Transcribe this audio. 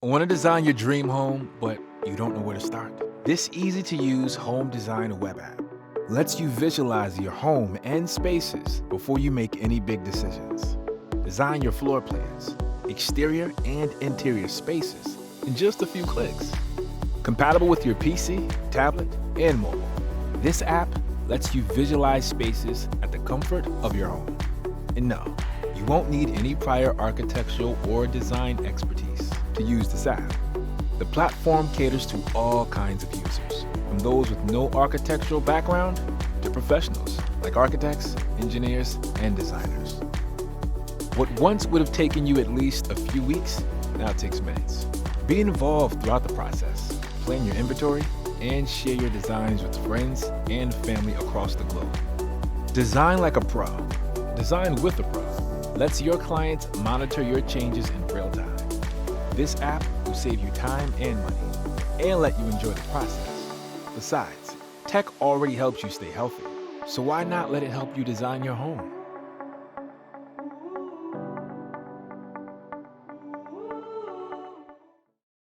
Want to design your dream home, but you don't know where to start? This easy-to-use home design web app lets you visualize your home and spaces before you make any big decisions. Design your floor plans, exterior and interior spaces in just a few clicks. Compatible with your PC, tablet, and mobile, this app lets you visualize spaces at the comfort of your home. And no, you won't need any prior architectural or design expertise to use this app. The platform caters to all kinds of users, from those with no architectural background to professionals like architects, engineers, and designers. What once would have taken you at least a few weeks now takes minutes. Be involved throughout the process, plan your inventory, and share your designs with friends and family across the globe. Design like a pro. Design with a pro lets your clients monitor your changes in real time. This app will save you time and money and let you enjoy the process. Besides, tech already helps you stay healthy, so why not let it help you design your home?